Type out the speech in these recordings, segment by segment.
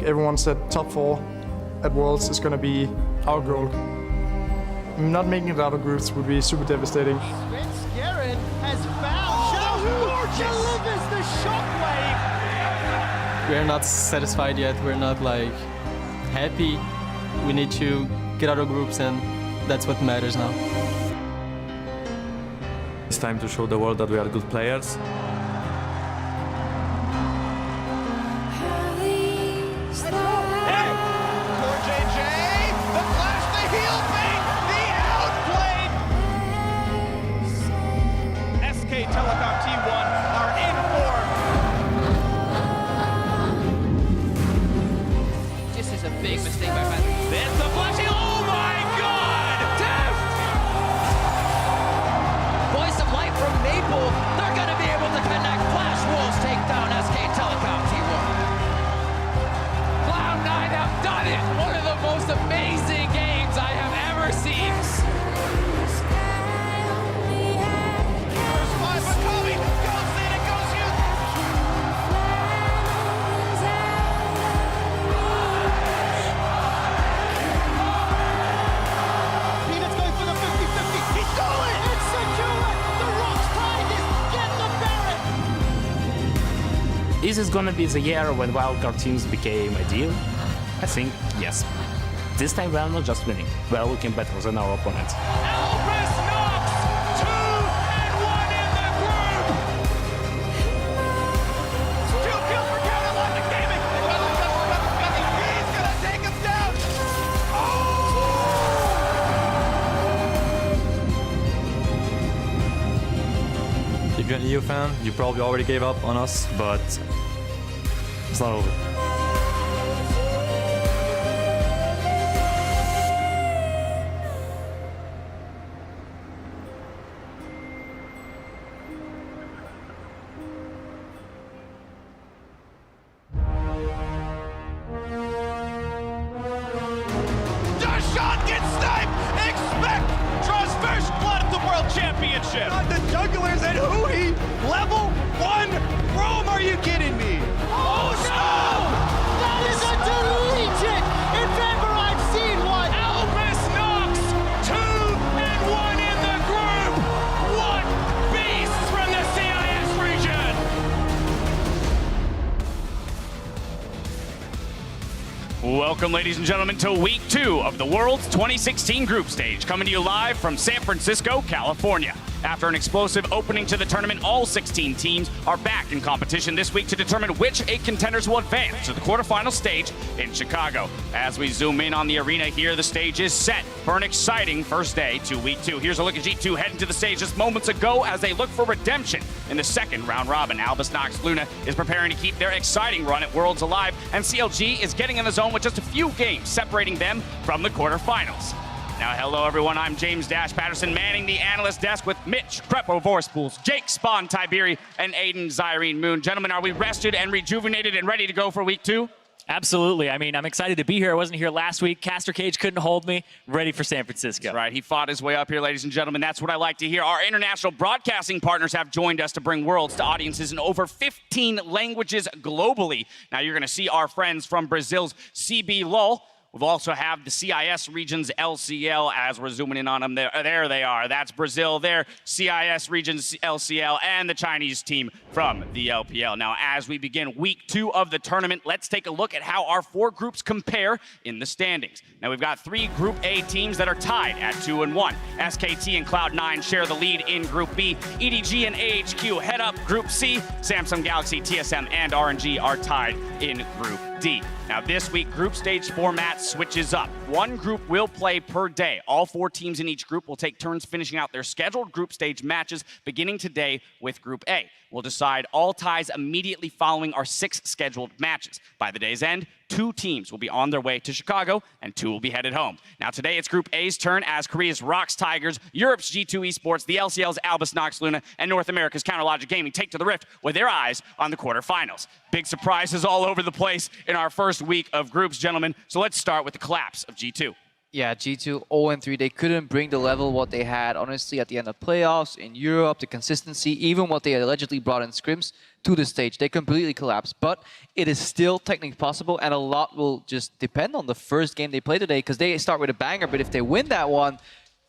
everyone said top 4 at Worlds is going to be our goal. Not making it out of groups would be super devastating. Scarron has found delivers the shockwave. We're not satisfied yet. We're not like happy. We need to get out of groups, and that's what matters now. It's time to show the world that we are good players. Big mistake by Patrick. There's the flashing. Oh my God! Deft! Voice of light from Maple. They're going to be able to connect. Flash Wolves take down SK Telecom T1. Cloud9 have done it. One of the most amazing games I have ever seen. Is this gonna be the year when wildcard teams became a deal? I think yes. This time we are not just winning, we are looking better than our opponents. Elvis Knox, 2-1 in the group! 2 kills for Carolina Gaming! He's gonna take him down! If you're an EU fan, you probably already gave up on us, but it's not over. Shot gets sniped! Expect draws first blood at the World Championship! The jugglers and Hui, level 1 Rome, are you kidding me? Oh no! That is a deletion if ever I've seen one! Elvis Knox, 2-1 in the group! What beasts from the CIS region! Welcome, ladies and gentlemen, to Week 2 of the World's 2016 Group Stage, coming to you live from San Francisco, California. After an explosive opening to the tournament, all 16 teams are back in competition this week to determine which 8 contenders will advance to the quarterfinal stage in Chicago. As we zoom in on the arena here, the stage is set for an exciting first day to Week 2. Here's a look at G2 heading to the stage just moments ago as they look for redemption in the second round robin. Albus Nox Luna is preparing to keep their exciting run at Worlds alive, and CLG is getting in the zone with just a few games separating them from the quarterfinals. Now, hello everyone, I'm James Dash Patterson, manning the analyst desk with Mitch Crepo Vorspools, Jake Spawn Tiberi, and Aiden Zyrene Moon. Gentlemen, are we rested and rejuvenated and ready to go for Week 2? Absolutely. I mean, I'm excited to be here. I wasn't here last week. Caster Cage couldn't hold me. Ready for San Francisco. That's right. He fought his way up here, ladies and gentlemen. That's what I like to hear. Our international broadcasting partners have joined us to bring Worlds to audiences in over 15 languages globally. Now, you're going to see our friends from Brazil's CB LoL. We'll also have the CIS region's LCL as we're zooming in on them. There they are. That's Brazil there, CIS region's LCL, and the Chinese team from the LPL. Now, as we begin Week 2 of the tournament, let's take a look at how our 4 groups compare in the standings. Now, we've got 3 Group A teams that are tied at 2-1. SKT and Cloud9 share the lead in Group B. EDG and AHQ head up Group C. Samsung Galaxy, TSM, and RNG are tied in Group D. Now, this week, group stage format switches up. 1 group will play per day. All 4 teams in each group will take turns finishing out their scheduled group stage matches, beginning today with Group A. We'll decide all ties immediately following our 6 scheduled matches. By the day's end, 2 teams will be on their way to Chicago, and 2 will be headed home. Now, today it's Group A's turn as Korea's Rox Tigers, Europe's G2 Esports, the LCL's Albus Nox Luna, and North America's Counterlogic Gaming take to the Rift with their eyes on the quarterfinals. Big surprises all over the place in our first week of groups, gentlemen. So let's start with the collapse of G2. Yeah, G2 0-3. They couldn't bring the level what they had, honestly, at the end of playoffs, in Europe, the consistency, even what they allegedly brought in scrims to the stage. They completely collapsed. But it is still technically possible, and a lot will just depend on the first game they play today, because they start with a banger, but if they win that one,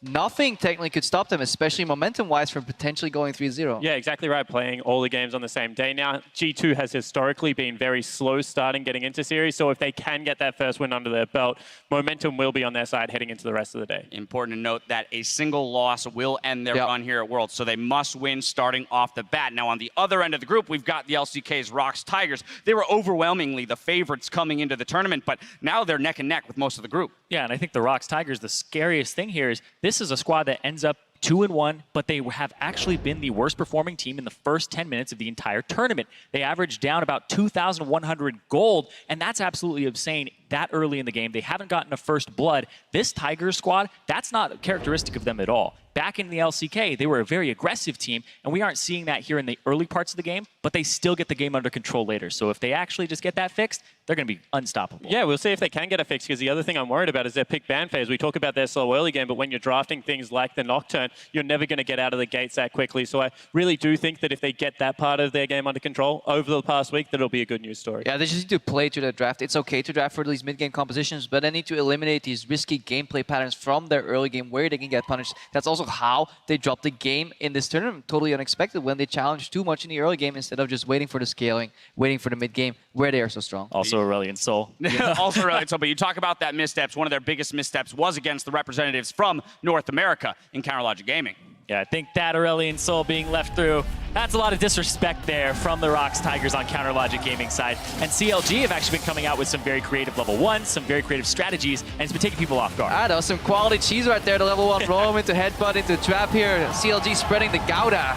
nothing technically could stop them, especially momentum-wise, from potentially going 3-0. Yeah, exactly right. Playing all the games on the same day. Now, G2 has historically been very slow starting getting into series, so if they can get that first win under their belt, momentum will be on their side heading into the rest of the day. Important to note that a single loss will end their run here at Worlds, so they must win starting off the bat. Now, on the other end of the group, we've got the LCK's Rocks Tigers. They were overwhelmingly the favorites coming into the tournament, but now they're neck and neck with most of the group. Yeah, and I think the Rocks Tigers, the scariest thing here is this is a squad that ends up 2-1, but they have actually been the worst performing team in the first 10 minutes of the entire tournament. They averaged down about 2,100 gold, and that's absolutely insane that early in the game. They haven't gotten a first blood. This Tigers squad, that's not characteristic of them at all. Back in the LCK, they were a very aggressive team, and we aren't seeing that here in the early parts of the game, but they still get the game under control later. So if they actually just get that fixed, they're going to be unstoppable. Yeah, we'll see if they can get it fixed, because the other thing I'm worried about is their pick ban phase. We talk about their slow early game, but when you're drafting things like the Nocturne, you're never going to get out of the gates that quickly. So I really do think that if they get that part of their game under control over the past week, that'll be a good news story. Yeah, they just need to play to the draft. It's okay to draft for these mid-game compositions, but they need to eliminate these risky gameplay patterns from their early game where they can get punished. That's also how they dropped the game in this tournament. Totally unexpected when they challenged too much in the early game instead of just waiting for the scaling, waiting for the mid-game where they are so strong. Also Aurelion Sol. Also Aurelion Sol, but you talk about that missteps. One of their biggest missteps was against the representatives from North America in Counterlogic Gaming. Yeah, I think that Aurelion Sol being left through, that's a lot of disrespect there from the Rocks Tigers on Counterlogic Gaming side. And CLG have actually been coming out with some very creative level 1s, some very creative strategies, and it's been taking people off guard. That was some quality cheese right there. The level 1 roam into headbutt into trap here. CLG spreading the Gouda.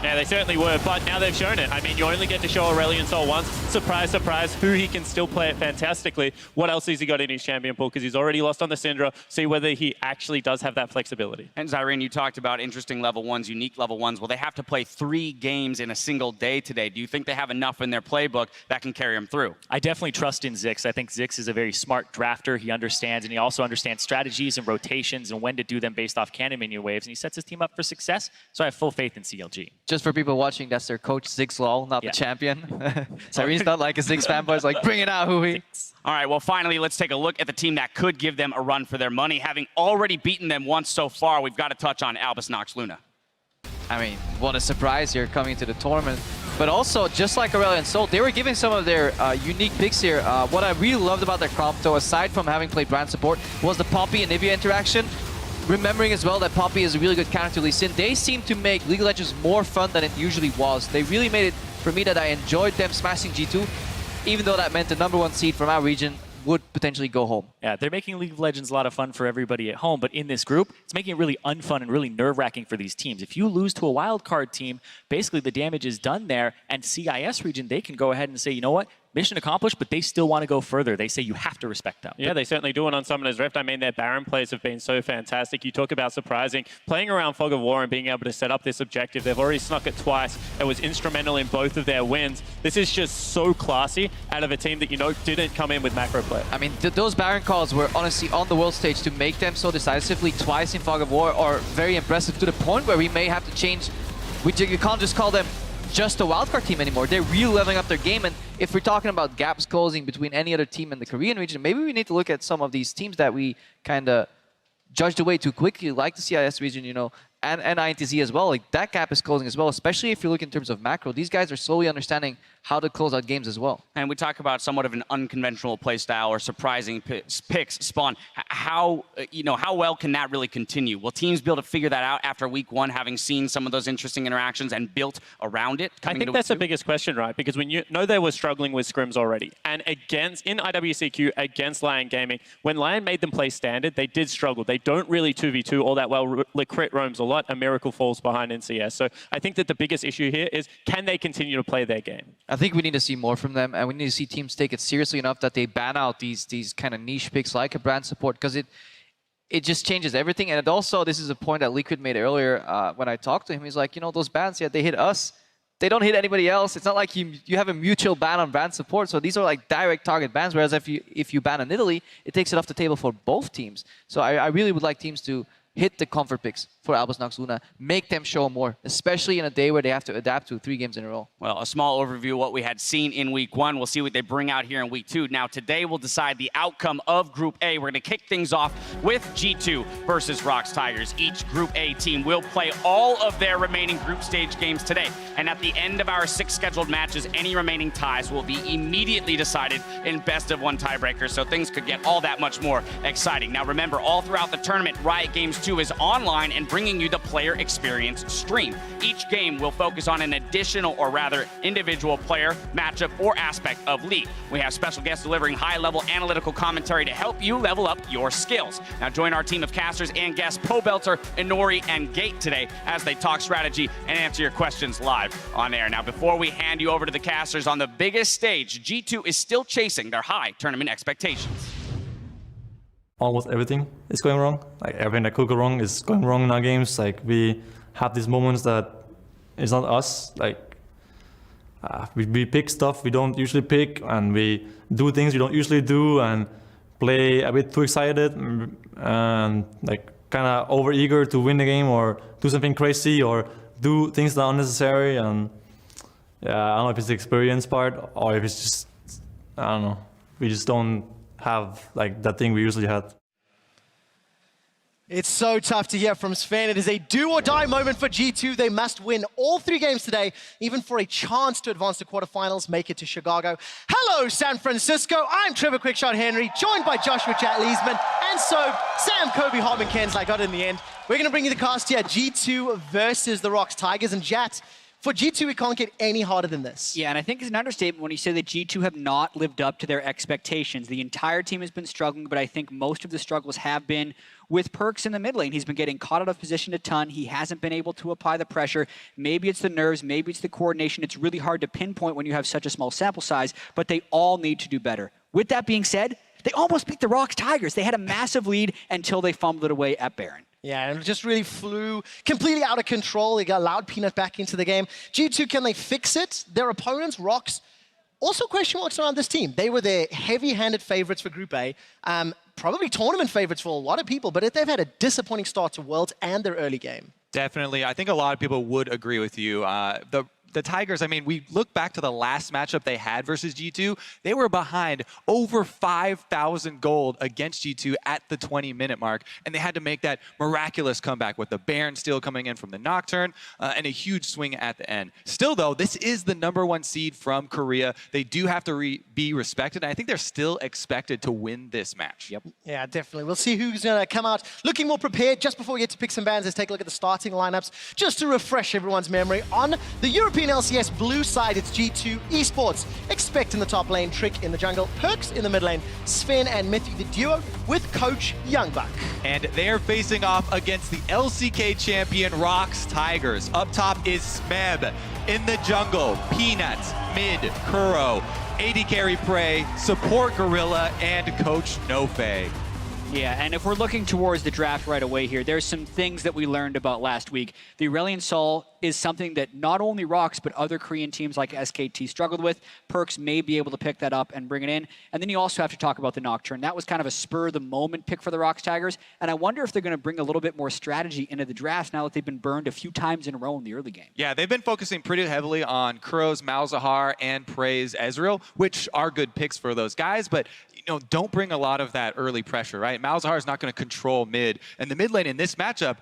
Yeah, they certainly were, but now they've shown it. I mean, you only get to show Aurelion Sol once. Surprise, surprise, who he can still play it fantastically. What else has he got in his champion pool? Because he's already lost on the Syndra. See whether he actually does have that flexibility. And Zyrene, you talked about interesting level 1s, unique level 1s. Well, they have to play 3 games in a single day today. Do you think they have enough in their playbook that can carry them through? I definitely trust in Zix. I think Zix is a very smart drafter. He understands, and he also understands strategies and rotations and when to do them based off cannon minion waves, and he sets his team up for success. So I have full faith in CLG. Just for people watching, that's their coach, Ziggs Lol, not the champion. Cyrene's not like a Ziggs fanboy. It's like, bring it out, Hui. All right, well, finally, let's take a look at the team that could give them a run for their money. Having already beaten them once so far, we've got to touch on Albus Nox Luna. I mean, what a surprise here coming into the tournament. But also, just like Aurelion Sol, they were giving some of their unique picks here. What I really loved about their comp, though, aside from having played brand support, was the Poppy and Nibia interaction. Remembering as well that Poppy is a really good counter to Lee Sin. They seem to make League of Legends more fun than it usually was. They really made it for me that I enjoyed them smashing G2, even though that meant the #1 seed from our region would potentially go home. Yeah, they're making League of Legends a lot of fun for everybody at home, but in this group, it's making it really unfun and really nerve-wracking for these teams. If you lose to a wildcard team, basically the damage is done there, and CIS region, they can go ahead and say, you know what? Mission accomplished, but they still want to go further. They say you have to respect them. Yeah, they certainly do it on Summoner's Rift. I mean, their Baron plays have been so fantastic. You talk about surprising. Playing around Fog of War and being able to set up this objective. They've already snuck it twice. It was instrumental in both of their wins. This is just so classy out of a team that, you know, didn't come in with macro play. I mean, those Baron calls were honestly on the world stage to make them so decisively twice in Fog of War are very impressive, to the point where we may have to change. You can't just call them just a wildcard team anymore. They're really leveling up their game, and if we're talking about gaps closing between any other team in the Korean region, maybe we need to look at some of these teams that we kind of judged away too quickly, like the CIS region, you know, and INTZ as well. Like, that gap is closing as well, especially if you look in terms of macro. These guys are slowly understanding how to close out games as well. And we talk about somewhat of an unconventional play style or surprising picks spawn. How well can that really continue? Will teams be able to figure that out after week 1, having seen some of those interesting interactions and built around it? I think that's the biggest question, right? Because when you know they were struggling with scrims already, and in IWCQ against Lion Gaming, when Lion made them play standard, they did struggle. They don't really 2v2 all that well. Crit roams a lot, a Miracle falls behind in CS. So I think that the biggest issue here is, can they continue to play their game? I think we need to see more from them, and we need to see teams take it seriously enough that they ban out these kind of niche picks like a brand support, because it just changes everything. And it also, this is a point that Liquid made earlier when I talked to him. He's like, you know, those bans, yeah, they hit us, they don't hit anybody else. It's not like you have a mutual ban on ban support. So these are like direct target bans. Whereas if you ban an Italy, it takes it off the table for both teams. So I really would like teams to hit the comfort picks for Albus Nox Luna, make them show more, especially in a day where they have to adapt to 3 games in a row. Well, a small overview of what we had seen in week 1. We'll see what they bring out here in week 2. Now, today we'll decide the outcome of Group A. We're going to kick things off with G2 versus ROX Tigers. Each Group A team will play all of their remaining group stage games today. And at the end of our 6 scheduled matches, any remaining ties will be immediately decided in best-of-1 tiebreakers, so things could get all that much more exciting. Now, remember, all throughout the tournament, Riot Games 2 is online and bringing you the player experience stream. Each game will focus on an additional, or rather individual player, matchup, or aspect of League. We have special guests delivering high-level analytical commentary to help you level up your skills. Now join our team of casters and guests, Pobelter, Inori, and Gate today as they talk strategy and answer your questions live on air. Now before we hand you over to the casters on the biggest stage, G2 is still chasing their high tournament expectations. Almost everything is going wrong. Like everything that could go wrong is going wrong in our games. Like we have these moments that it's not us. Like we pick stuff we don't usually pick, and we do things we don't usually do, and play a bit too excited and like kind of over eager to win the game, or do something crazy, or do things that are unnecessary. And yeah, I don't know if it's the experience part or if it's just, I don't know. We just don't have like that thing we usually had. It's so tough to hear from Sven. It is a do-or-die moment for G2. They must win all 3 games today, even for a chance to advance to quarterfinals, make it to Chicago. Hello, San Francisco. I'm Trevor Quickshot Henry, joined by Joshua Chat Leesman, and so Sam Kobe Hartman Kens, I got it in the end. We're going to bring you the cast here, G2 versus the ROX Tigers. And Jat, for G2, it can't get any harder than this. Yeah, and I think it's an understatement when you say that G2 have not lived up to their expectations. The entire team has been struggling, but I think most of the struggles have been with Perkz in the mid lane. He's been getting caught out of position a ton. He hasn't been able to apply the pressure. Maybe it's the nerves, maybe it's the coordination. It's really hard to pinpoint when you have such a small sample size, but they all need to do better. With that being said, they almost beat the ROX Tigers. They had a massive lead until they fumbled it away at Baron. Yeah, and it just really flew completely out of control. They got allowed Peanut back into the game. G2, can they fix it? Their opponents, ROX, also question marks around this team. They were the heavy-handed favorites for Group A, probably tournament favorites for a lot of people, but they've had a disappointing start to Worlds and their early game. Definitely. I think a lot of people would agree with you. The Tigers, I mean, we look back to the last matchup they had versus G2. They were behind over 5,000 gold against G2 at the 20-minute mark, and they had to make that miraculous comeback with the Baron steal coming in from the Nocturne and a huge swing at the end. Still, though, this is the #1 seed from Korea. They do have to be respected, and I think they're still expected to win this match. Yep. Yeah, definitely. We'll see who's going to come out looking more prepared. Just before we get to pick some bans, let's take a look at the starting lineups, just to refresh everyone's memory. On the European LCS blue side, it's G2 Esports. Expect in the top lane, Trick in the jungle, Perkz in the mid lane, Sven and Mythic the duo with Coach Youngbuck. And they're facing off against the LCK champion ROX Tigers. Up top is Smeb. In the jungle, Peanut, mid, Kuro, AD carry Prey, support Gorilla, and Coach Nofe. Yeah, and if we're looking towards the draft right away here, there's some things that we learned about last week. The Aurelion Sol is something that not only ROX, but other Korean teams like SKT struggled with. Perkz may be able to pick that up and bring it in. And then you also have to talk about the Nocturne. That was kind of a spur-of-the-moment pick for the ROX Tigers, and I wonder if they're going to bring a little bit more strategy into the draft now that they've been burned a few times in a row in the early game. Yeah, they've been focusing pretty heavily on Kuro's Malzahar and Prey's Ezreal, which are good picks for those guys, but don't bring a lot of that early pressure, right? Malzahar is not going to control mid. And the mid lane in this matchup,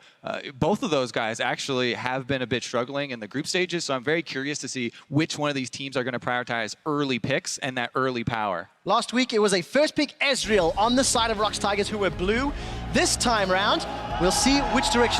both of those guys actually have been a bit struggling in the group stages, so I'm very curious to see which one of these teams are going to prioritize early picks and that early power. Last week, it was a first pick Ezreal on the side of ROX Tigers, who were blue. This time round, we'll see which direction